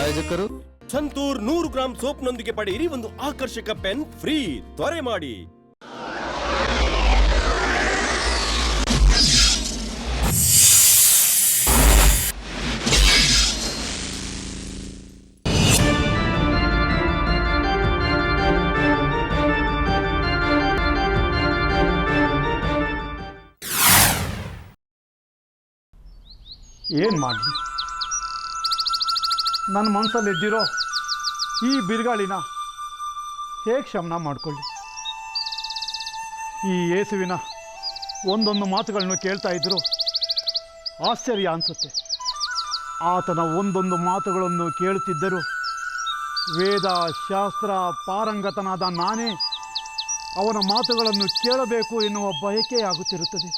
ಪ್ರಾಯೋಜಕರು ಸಂತೂರ್ 100 ಗ್ರಾಂ ಸೋಪ್ನೊಂದಿಗೆ ಪಡೆಯಿರಿ ಒಂದು ಆಕರ್ಷಕ ಪೆನ್ ಫ್ರೀ. ತ್ವರೆ ಮಾಡಿ. ಏನು ಮಾಡಲಿ, ನನ್ನ ಮನಸ್ಸಲ್ಲಿ ಎದ್ದಿರೋ ಈ ಬಿರುಗಾಳಿನ ಹೇಗೆ ಶಮನ ಮಾಡಿಕೊಳ್ಳಿ. ಈ ಯೇಸುವಿನ ಒಂದೊಂದು ಮಾತುಗಳನ್ನು ಕೇಳ್ತಾ ಇದ್ದರೂ ಆಶ್ಚರ್ಯ ಅನಿಸುತ್ತೆ. ಆತನ ಒಂದೊಂದು ಮಾತುಗಳನ್ನು ಕೇಳುತ್ತಿದ್ದರೂ ವೇದ ಶಾಸ್ತ್ರ ಪಾರಂಗತನಾದ ನಾನೇ ಅವನ ಮಾತುಗಳನ್ನು ಕೇಳಬೇಕು ಎನ್ನುವ ಬಯಕೆ ಆಗುತ್ತಿರುತ್ತದೆ.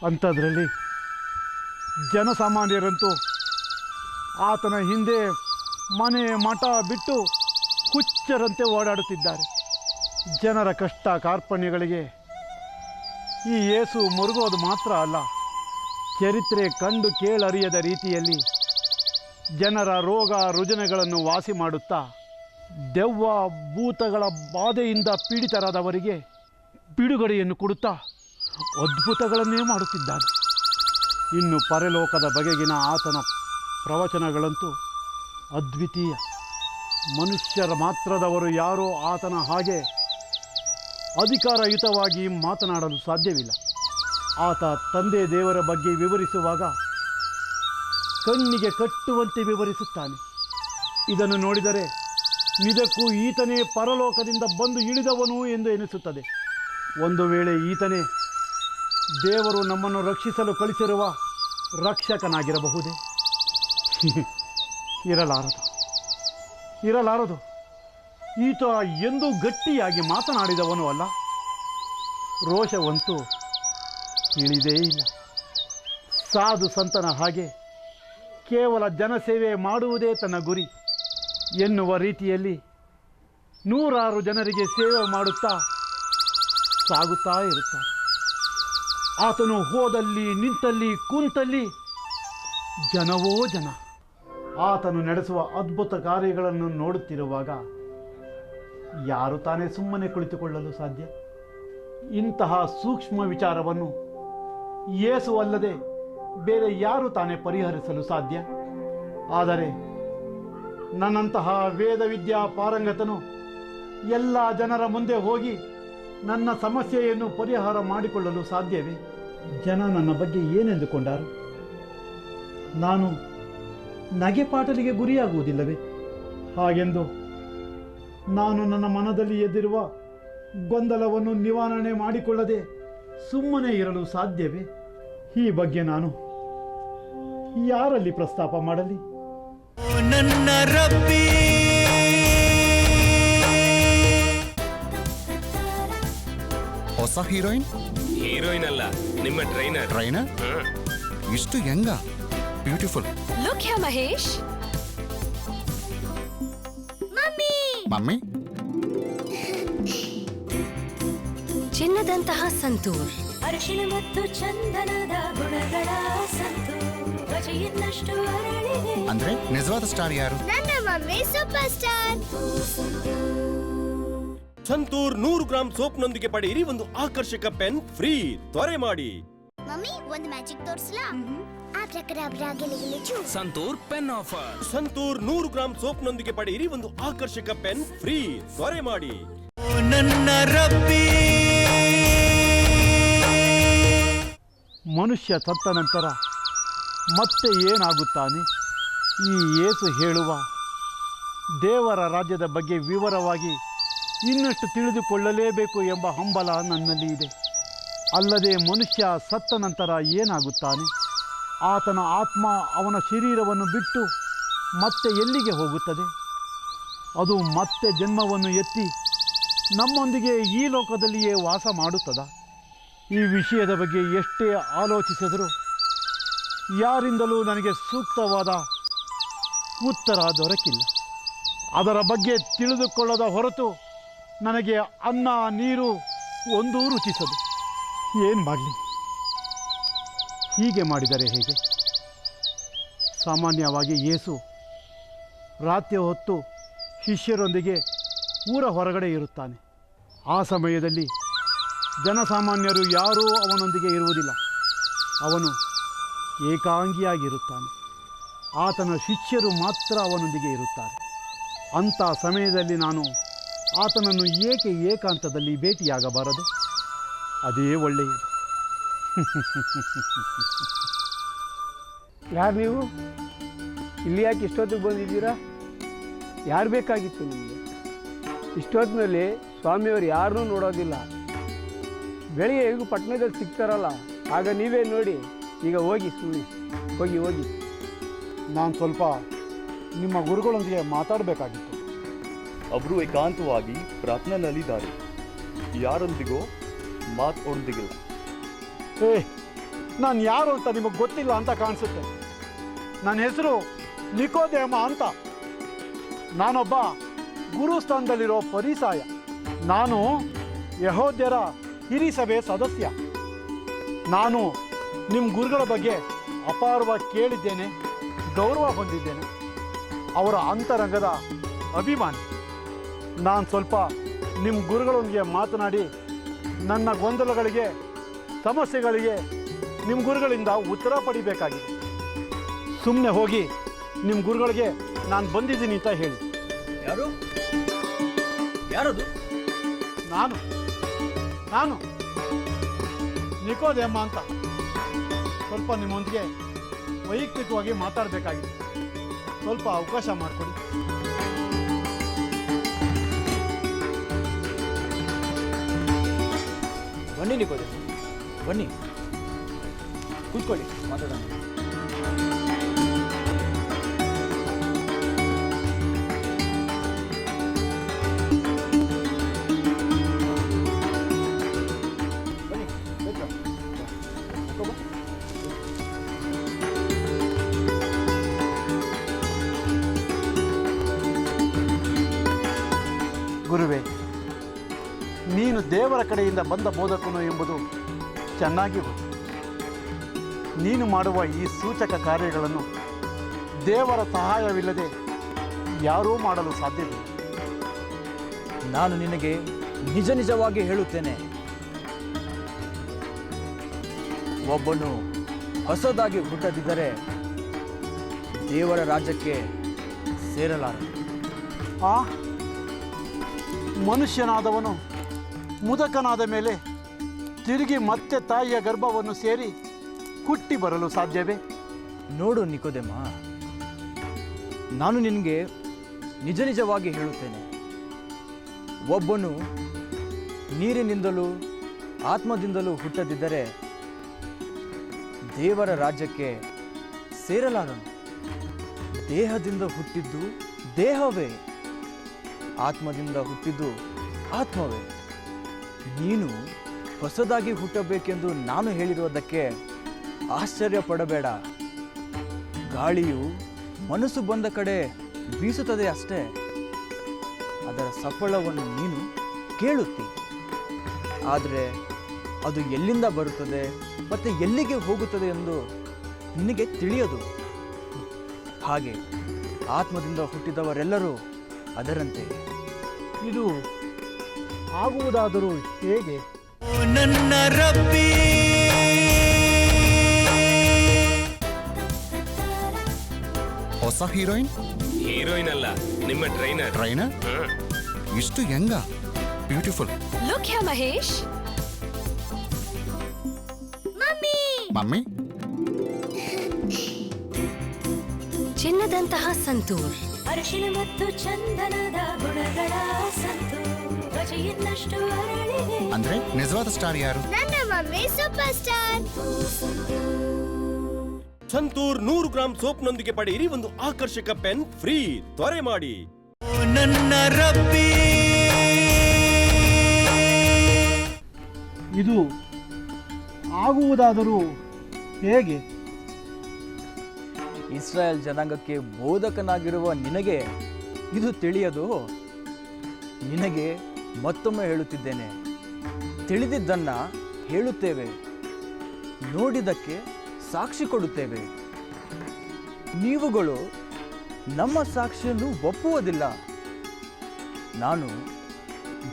ಅಂಥದ್ರಲ್ಲಿ ಜನಸಾಮಾನ್ಯರಂತೂ ಆತನ ಹಿಂದೆ ಮನೆ ಮಠ ಬಿಟ್ಟು ಹುಚ್ಚರಂತೆ ಓಡಾಡುತ್ತಿದ್ದಾರೆ. ಜನರ ಕಷ್ಟ ಕಾರ್ಪಣ್ಯಗಳಿಗೆ ಈ ಯೇಸು ಮುರುಗೋದು ಮಾತ್ರ ಅಲ್ಲ, ಚರಿತ್ರೆ ಕಂಡು ಕೇಳರಿಯದ ರೀತಿಯಲ್ಲಿ ಜನರ ರೋಗ ರುಜಿನಗಳನ್ನು ವಾಸಿ ಮಾಡುತ್ತಾ ದೆವ್ವ ಭೂತಗಳ ಬಾಧೆಯಿಂದ ಪೀಡಿತರಾದವರಿಗೆ ಬಿಡುಗಡೆಯನ್ನು ಕೊಡುತ್ತಾ ಅದ್ಭುತಗಳನ್ನೇ ಮಾಡುತ್ತಿದ್ದಾನೆ. ಇನ್ನು ಪರಲೋಕದ ಬಗೆಗಿನ ಆತನ ಪ್ರವಚನಗಳಂತೂ ಅದ್ವಿತೀಯ. ಮನುಷ್ಯರ ಮಾತ್ರದವರು ಯಾರೋ ಆತನ ಹಾಗೆ ಅಧಿಕಾರಯುತವಾಗಿ ಮಾತನಾಡಲು ಸಾಧ್ಯವಿಲ್ಲ. ಆತ ತಂದೆ ದೇವರ ಬಗ್ಗೆ ವಿವರಿಸುವಾಗ ಕಣ್ಣಿಗೆ ಕಟ್ಟುವಂತೆ ವಿವರಿಸುತ್ತಾನೆ. ಇದನ್ನು ನೋಡಿದರೆ ನಿಜಕ್ಕೂ ಈತನೇ ಪರಲೋಕದಿಂದ ಬಂದು ಇಳಿದವನು ಎಂದು ಎನಿಸುತ್ತದೆ. ಒಂದು ವೇಳೆ ಈತನೇ ದೇವರು ನಮ್ಮನ್ನು ರಕ್ಷಿಸಲು ಕಳಿಸಿರುವ ರಕ್ಷಕನಾಗಿರಬಹುದೇ? ಇರಲಾರದು. ಈತ ಎಂದೂ ಗಟ್ಟಿಯಾಗಿ ಮಾತನಾಡಿದವನು ಅಲ್ಲ. ರೋಷವಂತೂ ಇಳಿದೇ ಇಲ್ಲ. ಸಾಧು ಸಂತನ ಹಾಗೆ ಕೇವಲ ಜನಸೇವೆ ಮಾಡುವುದೇ ತನ್ನ ಗುರಿ ಎನ್ನುವ ರೀತಿಯಲ್ಲಿ ನೂರಾರು ಜನರಿಗೆ ಸೇವೆ ಮಾಡುತ್ತಾ ಸಾಗುತ್ತಾ ಇರುತ್ತಾರೆ. ಆತನು ಹೋದಲ್ಲಿ ನಿಂತಲ್ಲಿ ಕೂತಲ್ಲಿ ಜನವೋ ಜನ. ಆತನು ನಡೆಸುವ ಅದ್ಭುತ ಕಾರ್ಯಗಳನ್ನು ನೋಡುತ್ತಿರುವಾಗ ಯಾರು ತಾನೇ ಸುಮ್ಮನೆ ಕುಳಿತುಕೊಳ್ಳಲು ಸಾಧ್ಯ? ಇಂತಹ ಸೂಕ್ಷ್ಮ ವಿಚಾರವನ್ನು ಯೇಸು ಅಲ್ಲದೆ ಬೇರೆ ಯಾರು ತಾನೇ ಪರಿಹರಿಸಲು ಸಾಧ್ಯ? ಆದರೆ ನನ್ನಂತಹ ವೇದವಿದ್ಯಾ ಪಾರಂಗತನು ಎಲ್ಲ ಜನರ ಮುಂದೆ ಹೋಗಿ ನನ್ನ ಸಮಸ್ಯೆಯನ್ನು ಪರಿಹಾರ ಮಾಡಿಕೊಳ್ಳಲು ಸಾಧ್ಯವೇ? ಜನ ನನ್ನ ಬಗ್ಗೆ ಏನೆಂದುಕೊಂಡರು? ನಾನು ನಗೆಪಾಟಲಿಗೆ ಗುರಿಯಾಗುವುದಿಲ್ಲವೇ? ಹಾಗೆಂದು ನಾನು ನನ್ನ ಮನದಲ್ಲಿ ಎದ್ದಿರುವ ಗೊಂದಲವನ್ನು ನಿವಾರಣೆ ಮಾಡಿಕೊಳ್ಳದೆ ಸುಮ್ಮನೆ ಇರಲು ಸಾಧ್ಯವೇ? ಈ ಬಗ್ಗೆ ನಾನು ಯಾರಲ್ಲಿ ಪ್ರಸ್ತಾಪ ಮಾಡಲಿ? ನನ್ನ ರಬ್ಬಿ ಹೊಸ ಹೀರೋಯಿನ್ ಅಲ್ಲ, ನಿಮ್ಮ ಟ್ರೈನರ್ ಇಷ್ಟು young beautiful. Look here Mahesh. Mummy ಚಿನ್ನದಂತಹ ಸಂತೂರ್, ಅರಿಶಿನ ಮತ್ತು ಚಂದನದ ಗುಣಗಳ ಸಂತೂರ್ ಅರಳಿದೆ. ಅಂದ್ರೆ ನಿಜವಾದ ಸ್ಟಾರ್ ಯಾರು? ನನ್ನ mummy super star. Santoor 100 gram ಸೋಪ್ನೊಂದಿಗೆ ಪಡೆಯಿರಿ ಒಂದು ಆಕರ್ಷಕ ಪೆನ್ ಫ್ರೀ. ತ್ವರೆ ಮಾಡಿ. ಮಮ್ಮಿ ಒಂದು ಮ್ಯಾಜಿಕ್ ತೋರಿಸ್ಲಾ? ಆಬ್ರಕಡಾಬ್ರಾ ಗಿಲಿಗಿಲಿ ಚೂ. Santoor pen offer. Santoor 100 gram ಸೋಪ್ನೊಂದಿಗೆ ಪಡೆಯಿರಿ ಒಂದು ಆಕರ್ಷಕ ಪೆನ್ ಫ್ರೀ. ತ್ವರೆ ಮಾಡಿ. ನನ್ನ ರಬ್ಬಿ. ಮನುಷ್ಯ ಸತ್ತ ನಂತರ ಮತ್ತೆ ಏನಾಗುತ್ತಾನೆ? ಈ ಯೇಸು ಹೇಳುವ ದೇವರ ರಾಜ್ಯದ ಬಗ್ಗೆ ವಿವರವಾಗಿ ಇನ್ನಷ್ಟು ತಿಳಿದುಕೊಳ್ಳಲೇಬೇಕು ಎಂಬ ಹಂಬಲ ನನ್ನಲ್ಲಿ ಇದೆ. ಅಲ್ಲದೆ ಮನುಷ್ಯ ಸತ್ತ ನಂತರ ಏನಾಗುತ್ತಾನೆ? ಆತನ ಆತ್ಮ ಅವನ ಶರೀರವನ್ನು ಬಿಟ್ಟು ಮತ್ತೆ ಎಲ್ಲಿಗೆ ಹೋಗುತ್ತದೆ? ಅದು ಮತ್ತೆ ಜನ್ಮವನ್ನು ಎತ್ತಿ ನಮ್ಮೊಂದಿಗೆ ಈ ಲೋಕದಲ್ಲಿಯೇ ವಾಸ ಮಾಡುತ್ತದಾ? ಈ ವಿಷಯದ ಬಗ್ಗೆ ಎಷ್ಟೇ ಆಲೋಚಿಸಿದರೂ ಯಾರಿಂದಲೂ ನನಗೆ ಸೂಕ್ತವಾದ ಉತ್ತರ ದೊರಕಿಲ್ಲ. ಅದರ ಬಗ್ಗೆ ತಿಳಿದುಕೊಳ್ಳದ ಹೊರತು ನನಗೆ ಅನ್ನ ನೀರು ಒಂದೂ ರುಚಿಸದು. ಏನು ಮಾಡಲಿ? ಹೀಗೆ ಮಾಡಿದರೆ ಹೇಗೆ? ಸಾಮಾನ್ಯವಾಗಿ ಯೇಸು ರಾತ್ರಿ ಹೊತ್ತು ಶಿಷ್ಯರೊಂದಿಗೆ ಊರ ಹೊರಗಡೆ ಇರುತ್ತಾನೆ. ಆ ಸಮಯದಲ್ಲಿ ಜನಸಾಮಾನ್ಯರು ಯಾರೂ ಅವನೊಂದಿಗೆ ಇರುವುದಿಲ್ಲ. ಅವನು ಏಕಾಂಗಿಯಾಗಿರುತ್ತಾನೆ. ಆತನ ಶಿಷ್ಯರು ಮಾತ್ರ ಅವನೊಂದಿಗೆ ಇರುತ್ತಾರೆ. ಅಂಥ ಸಮಯದಲ್ಲಿ ನಾನು ಆತನನ್ನು ಏಕೆ ಏಕಾಂತದಲ್ಲಿ ಭೇಟಿಯಾಗಬಾರದು? ಅದೇ ಒಳ್ಳೆಯದು. ಯಾರು ನೀವು? ಇಲ್ಲಿ ಯಾಕೆ ಇಷ್ಟೊತ್ತಿಗೆ ಬಂದಿದ್ದೀರಾ? ಯಾರು ಬೇಕಾಗಿತ್ತು ನಿಮಗೆ? ಇಷ್ಟೊತ್ತಿನಲ್ಲಿ ಸ್ವಾಮಿಯವರು ಯಾರನ್ನೂ ನೋಡೋದಿಲ್ಲ. ಬೆಳಿಗ್ಗೆ ಹೇಗೂ ಪಟ್ಟಣದಲ್ಲಿ ಸಿಗ್ತಾರಲ್ಲ, ಆಗ ನೀವೇ ನೋಡಿ. ಈಗ ಹೋಗಿ, ಸುಮ್ಮನೆ ಹೋಗಿ ಹೋಗಿ. ನಾನು ಸ್ವಲ್ಪ ನಿಮ್ಮ ಗುರುಗಳೊಂದಿಗೆ ಮಾತಾಡಬೇಕಾಗಿತ್ತು. ಅವರು ಏಕಾಂತವಾಗಿ ಪ್ರಾರ್ಥನೆಯಲ್ಲಿದ್ದಾರೆ. ಯಾರೊಂದಿಗೋ ಮಾತೊಂದಿಗಿಲ್ಲ. ನಾನು ಯಾರು ಅಂತ ನಿಮಗೆ ಗೊತ್ತಿಲ್ಲ ಅಂತ ಕಾಣಿಸುತ್ತೆ. ನನ್ನ ಹೆಸರು ನಿಕೋದೇಮ ಅಂತ. ನಾನೊಬ್ಬ ಗುರುಸ್ಥಾನದಲ್ಲಿರೋ ಫರಿಸಾಯ. ನಾನು ಯೆಹೂದ್ಯರ ಹಿರಿಸಭೆ ಸದಸ್ಯ. ನಾನು ನಿಮ್ಮ ಗುರುಗಳ ಬಗ್ಗೆ ಅಪಾರವಾಗಿ ಕೇಳಿದ್ದೇನೆ, ಗೌರವ ಹೊಂದಿದ್ದೇನೆ. ಅವರ ಅಂತರಂಗದ ಅಭಿಮಾನಿ. ನಾನು ಸ್ವಲ್ಪ ನಿಮ್ಮ ಗುರುಗಳೊಂದಿಗೆ ಮಾತನಾಡಿ ನನ್ನ ಗೊಂದಲಗಳಿಗೆ, ಸಮಸ್ಯೆಗಳಿಗೆ ನಿಮ್ಮ ಗುರುಗಳಿಂದ ಉತ್ತರ ಪಡಿಬೇಕಾಗಿದೆ. ಸುಮ್ಮನೆ ಹೋಗಿ ನಿಮ್ಮ ಗುರುಗಳಿಗೆ ನಾನು ಬಂದಿದ್ದೀನಿ ಅಂತ ಹೇಳಿ. ಯಾರು? ಯಾರದು? ನಾನು ನಿಕೋದೇಮ ಅಂತ. ಸ್ವಲ್ಪ ನಿಮ್ಮೊಂದಿಗೆ ವೈಯಕ್ತಿಕವಾಗಿ ಮಾತಾಡಬೇಕಾಗಿದೆ. ಸ್ವಲ್ಪ ಅವಕಾಶ ಮಾಡಿಕೊಡಿ. ಬನ್ನಿ ನಿಕೋದೇಮ, ಬನ್ನಿ ಕೂತ್ಕೊಳ್ಳಿ, ಮಾತಾಡೋಣ. ಗುರುವೇ, ನೀನು ದೇವರ ಕಡೆಯಿಂದ ಬಂದ ಬೋಧಕನು ಎಂಬುದು ಚೆನ್ನಾಗಿ ಗೊತ್ತು. ನೀನು ಮಾಡುವ ಈ ಸೂಚಕ ಕಾರ್ಯಗಳನ್ನು ದೇವರ ಸಹಾಯವಿಲ್ಲದೆ ಯಾರೂ ಮಾಡಲು ಸಾಧ್ಯವಿಲ್ಲ. ನಾನು ನಿನಗೆ ನಿಜವಾಗಿ ಹೇಳುತ್ತೇನೆ, ಒಬ್ಬನು ಹೊಸದಾಗಿ ಹುಟ್ಟದಿದ್ದರೆ ದೇವರ ರಾಜ್ಯಕ್ಕೆ ಸೇರಲಾರ. ಆ ಮನುಷ್ಯನಾದವನು ಮುದಕನಾದ ಮೇಲೆ ತಿರುಗಿ ಮತ್ತೆ ತಾಯಿಯ ಗರ್ಭವನ್ನು ಸೇರಿ ಹುಟ್ಟಿ ಬರಲು ಸಾಧ್ಯವೇ? ನೋಡು ನಿಕೋದೇಮ, ನಾನು ನಿನಗೆ ನಿಜವಾಗಿ ಹೇಳುತ್ತೇನೆ, ಒಬ್ಬನು ನೀರಿನಿಂದಲೂ ಆತ್ಮದಿಂದಲೂ ಹುಟ್ಟದಿದ್ದರೆ ದೇವರ ರಾಜ್ಯಕ್ಕೆ ಸೇರಲಾರನು. ದೇಹದಿಂದ ಹುಟ್ಟಿದ್ದು ದೇಹವೇ, ಆತ್ಮದಿಂದ ಹುಟ್ಟಿದ್ದು ಆತ್ಮವೇ. ನೀನು ಹೊಸದಾಗಿ ಹುಟ್ಟಬೇಕೆಂದು ನಾನು ಹೇಳಿರುವುದಕ್ಕೆ ಆಶ್ಚರ್ಯ ಪಡಬೇಡ. ಗಾಳಿಯು ಮನಸ್ಸು ಬಂದ ಕಡೆ ಬೀಸುತ್ತದೆ ಅಷ್ಟೇ, ಅದರ ಸಫಲವನ್ನು ನೀನು ಕೇಳುತ್ತಿ. ಆದರೆ ಅದು ಎಲ್ಲಿಂದ ಬರುತ್ತದೆ ಮತ್ತು ಎಲ್ಲಿಗೆ ಹೋಗುತ್ತದೆ ಎಂದು ನಿನಗೆ ತಿಳಿಯದು. ಹಾಗೆ ಆತ್ಮದಿಂದ ಹುಟ್ಟಿದವರೆಲ್ಲರೂ ಅದರಂತೆ. ಇದು ಆಗುವುದಾದರೂ ಹೇಗೆ? ನನ್ನ ರಬ್ಬಿ ಹೊಸ ಹೀರೋಯಿನ್? ಹೀರೋಯಿನ್ ಅಲ್ಲ, ನಿಮ್ಮ ಟ್ರೈನರ್. ಟ್ರೈನರ್? ಇಷ್ಟು young, beautiful. Look here, Mahesh. Mummy? ಚಿನ್ನದಂತಹ ಸಂತೂರ್. ಅರಿಶಿನ ಮತ್ತು ಚಂದನದ ಗುಣಗಳ ಸಂತೂರ್ ಇನ್ನಷ್ಟು ಅರಳಿದೆ. ಅಂದ್ರೆ ನಿಜವಾದ ಸ್ಟಾರ್ ಯಾರು? ನನ್ನ mummy super star. Santoor 100 gram ಸೋಪ್ನೊಂದಿಗೆ ಪಡೆಯಿರಿ ಒಂದು ಆಕರ್ಷಕ ಪೆನ್ ಫ್ರೀ. ತ್ವರೆ ಮಾಡಿ. ನನ್ನ ರಬ್ಬಿ ಇದು ಆಗುವುದಾದರೂ ಹೇಗೆ? ಇಸ್ರಾಯೇಲ್ ಜನಾಂಗಕ್ಕೆ ಬೋಧಕನಾಗಿರುವ ನಿನಗೆ ಇದು ತಿಳಿಯದು? ನಿನಗೆ ಮತ್ತೊಮ್ಮೆ ಹೇಳುತ್ತಿದ್ದೇನೆ, ತಿಳಿದಿದ್ದನ್ನು ಹೇಳುತ್ತೇವೆ, ನೋಡಿದ್ದಕ್ಕೆ ಸಾಕ್ಷಿ ಕೊಡುತ್ತೇವೆ. ನೀವುಗಳು ನಮ್ಮ ಸಾಕ್ಷಿಯನ್ನು ಒಪ್ಪುವುದಿಲ್ಲ. ನಾನು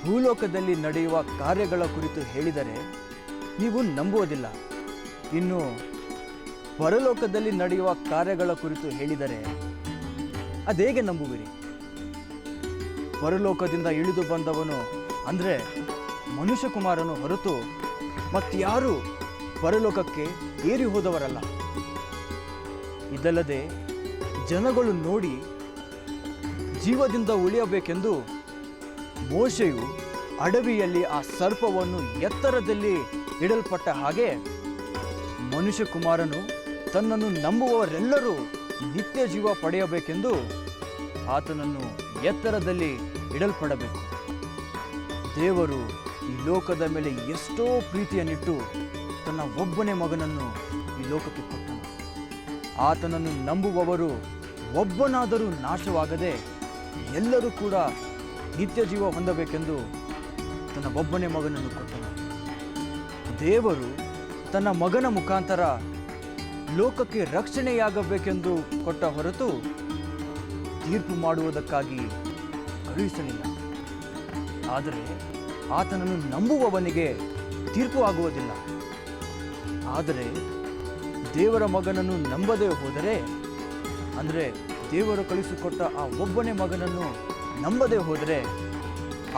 ಭೂಲೋಕದಲ್ಲಿ ನಡೆಯುವ ಕಾರ್ಯಗಳ ಕುರಿತು ಹೇಳಿದರೆ ನೀವು ನಂಬುವುದಿಲ್ಲ. ಇನ್ನು ಪರಲೋಕದಲ್ಲಿ ನಡೆಯುವ ಕಾರ್ಯಗಳ ಕುರಿತು ಹೇಳಿದರೆ ಅದೇಗೆ ನಂಬುವಿರಿ? ಪರಲೋಕದಿಂದ ಇಳಿದು ಬಂದವನು ಅಂದರೆ ಮನುಷ್ಯಕುಮಾರನು ಹೊರತು ಮತ್ಯಾರೂ ಪರಲೋಕಕ್ಕೆ ಏರಿ ಹೋದವರಲ್ಲ. ಇದಲ್ಲದೆ ಜನಗಳು ನೋಡಿ ಜೀವದಿಂದ ಉಳಿಯಬೇಕೆಂದು ಮೋಶೆಯು ಅಡವಿಯಲ್ಲಿ ಆ ಸರ್ಪವನ್ನು ಎತ್ತರದಲ್ಲಿ ಇಡಲ್ಪಟ್ಟ ಹಾಗೆ ಮನುಷ್ಯಕುಮಾರನು ತನ್ನನ್ನು ನಂಬುವವರೆಲ್ಲರೂ ನಿತ್ಯ ಜೀವ ಪಡೆಯಬೇಕೆಂದು ಆತನನ್ನು ಎತ್ತರದಲ್ಲಿ ಇಡಲ್ಪಡಬೇಕು. ದೇವರು ಈ ಲೋಕದ ಮೇಲೆ ಎಷ್ಟೋ ಪ್ರೀತಿಯನ್ನಿಟ್ಟು ತನ್ನ ಒಬ್ಬನೇ ಮಗನನ್ನು ಈ ಲೋಕಕ್ಕೆ ಕೊಟ್ಟನು. ಆತನನ್ನು ನಂಬುವವರು ಒಬ್ಬನಾದರೂ ನಾಶವಾಗದೆ ಎಲ್ಲರೂ ಕೂಡ ನಿತ್ಯ ಜೀವ ಹೊಂದಬೇಕೆಂದು ತನ್ನ ಒಬ್ಬನೇ ಮಗನನ್ನು ಕೊಟ್ಟನು. ದೇವರು ತನ್ನ ಮಗನ ಮುಖಾಂತರ ಲೋಕಕ್ಕೆ ರಕ್ಷಣೆಯಾಗಬೇಕೆಂದು ಕೊಟ್ಟ ಹೊರತು ತೀರ್ಪು ಮಾಡುವುದಕ್ಕಾಗಿ ಕಳುಹಿಸಲಿಲ್ಲ. ಆದರೆ ಆತನನ್ನು ನಂಬುವವನಿಗೆ ತೀರ್ಪು ಆಗುವುದಿಲ್ಲ. ಆದರೆ ದೇವರ ಮಗನನ್ನು ನಂಬದೇ ಹೋದರೆ, ಅಂದರೆ ದೇವರು ಕಳಿಸಿಕೊಟ್ಟ ಆ ಒಬ್ಬನೇ ಮಗನನ್ನು ನಂಬದೇ ಹೋದರೆ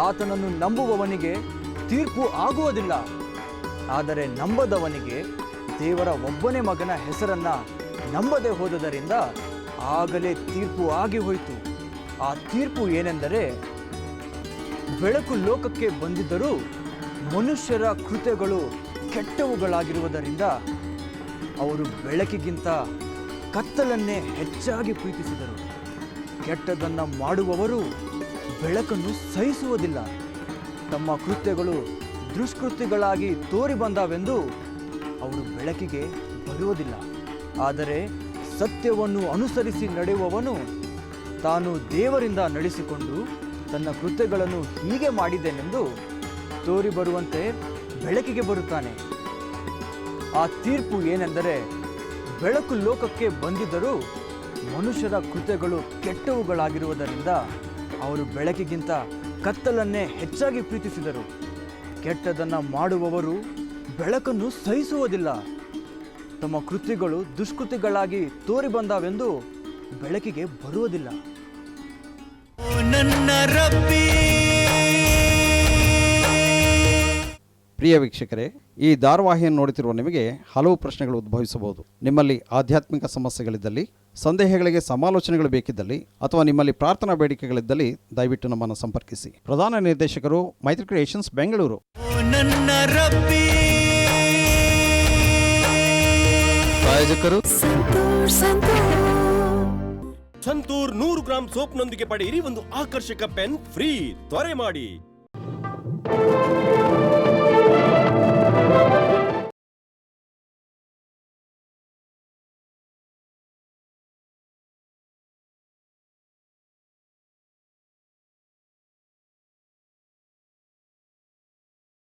ಆತನನ್ನು ನಂಬುವವನಿಗೆ ತೀರ್ಪು ಆಗುವುದಿಲ್ಲ. ಆದರೆ ನಂಬದವನಿಗೆ ದೇವರ ಒಬ್ಬನೇ ಮಗನ ಹೆಸರನ್ನು ನಂಬದೇ ಹೋದುದರಿಂದ ಆಗಲೇ ತೀರ್ಪು ಆಗಿ ಹೋಯಿತು. ಆ ತೀರ್ಪು ಏನೆಂದರೆ, ಬೆಳಕು ಲೋಕಕ್ಕೆ ಬಂದಿದ್ದರೂ ಮನುಷ್ಯರ ಕೃತ್ಯಗಳು ಕೆಟ್ಟವುಗಳಾಗಿರುವುದರಿಂದ ಅವರು ಬೆಳಕಿಗಿಂತ ಕತ್ತಲನ್ನೇ ಹೆಚ್ಚಾಗಿ ಪ್ರೀತಿಸಿದರು. ಕೆಟ್ಟದನ್ನು ಮಾಡುವವರು ಬೆಳಕನ್ನು ಸಹಿಸುವುದಿಲ್ಲ. ತಮ್ಮ ಕೃತ್ಯಗಳು ದುಷ್ಕೃತ್ಯಗಳಾಗಿ ತೋರಿ ಬಂದಾವೆಂದು ಅವರು ಬೆಳಕಿಗೆ ಬರುವುದಿಲ್ಲ. ಆದರೆ ಸತ್ಯವನ್ನು ಅನುಸರಿಸಿ ನಡೆಯುವವನು ತಾನು ದೇವರಿಂದ ನಡೆಸಿಕೊಂಡು ತನ್ನ ಕೃತ್ಯಗಳನ್ನು ಹೀಗೆ ಮಾಡಿದ್ದೇನೆಂದು ತೋರಿ ಬರುವಂತೆ ಬೆಳಕಿಗೆ ಬರುತ್ತಾನೆ. ಆ ತೀರ್ಪು ಏನೆಂದರೆ, ಬೆಳಕು ಲೋಕಕ್ಕೆ ಬಂದಿದ್ದರೂ ಮನುಷ್ಯರ ಕೃತ್ಯಗಳು ಕೆಟ್ಟವುಗಳಾಗಿರುವುದರಿಂದ ಅವರು ಬೆಳಕಿಗಿಂತ ಕತ್ತಲನ್ನೇ ಹೆಚ್ಚಾಗಿ ಪ್ರೀತಿಸಿದರು. ಕೆಟ್ಟದನ್ನು ಮಾಡುವವರು ಬೆಳಕನ್ನು ಸಹಿಸುವುದಿಲ್ಲ. ತಮ್ಮ ಕೃತ್ಯಗಳು ದುಷ್ಕೃತ್ಯಗಳಾಗಿ ತೋರಿ ಬಂದಾವೆಂದು ಬೆಳಕಿಗೆ ಬರುವುದಿಲ್ಲ. ಪ್ರಿಯ ವೀಕ್ಷಕರೇ, ಈ ಧಾರಾವಾಹಿಯನ್ನು ನೋಡುತ್ತಿರುವ ನಿಮಗೆ ಹಲವು ಪ್ರಶ್ನೆಗಳು ಉದ್ಭವಿಸಬಹುದು. ನಿಮ್ಮಲ್ಲಿ ಆಧ್ಯಾತ್ಮಿಕ ಸಮಸ್ಯೆಗಳಿದ್ದಲ್ಲಿ, ಸಂದೇಹಗಳಿಗೆ ಸಮಾಲೋಚನೆಗಳು ಬೇಕಿದ್ದಲ್ಲಿ ಅಥವಾ ನಿಮ್ಮಲ್ಲಿ ಪ್ರಾರ್ಥನಾ ಬೇಡಿಕೆಗಳಿದ್ದಲ್ಲಿ ದಯವಿಟ್ಟು ನಮ್ಮನ್ನು ಸಂಪರ್ಕಿಸಿ. ಪ್ರಧಾನ ನಿರ್ದೇಶಕರು ಮೈತ್ರಿ ಕ್ರಿಯೇಷನ್ಸ್, ಬೆಂಗಳೂರು. ಪ್ರಾಯೋಜಕರು ಸಂತೂರ್ 100 ಗ್ರಾಂ ಸೋಪ್ನೊಂದಿಗೆ ಪಡೆಯಿರಿ ಒಂದು ಆಕರ್ಷಕ ಪೆನ್ ಫ್ರೀ. ತ್ವರೆ ಮಾಡಿ.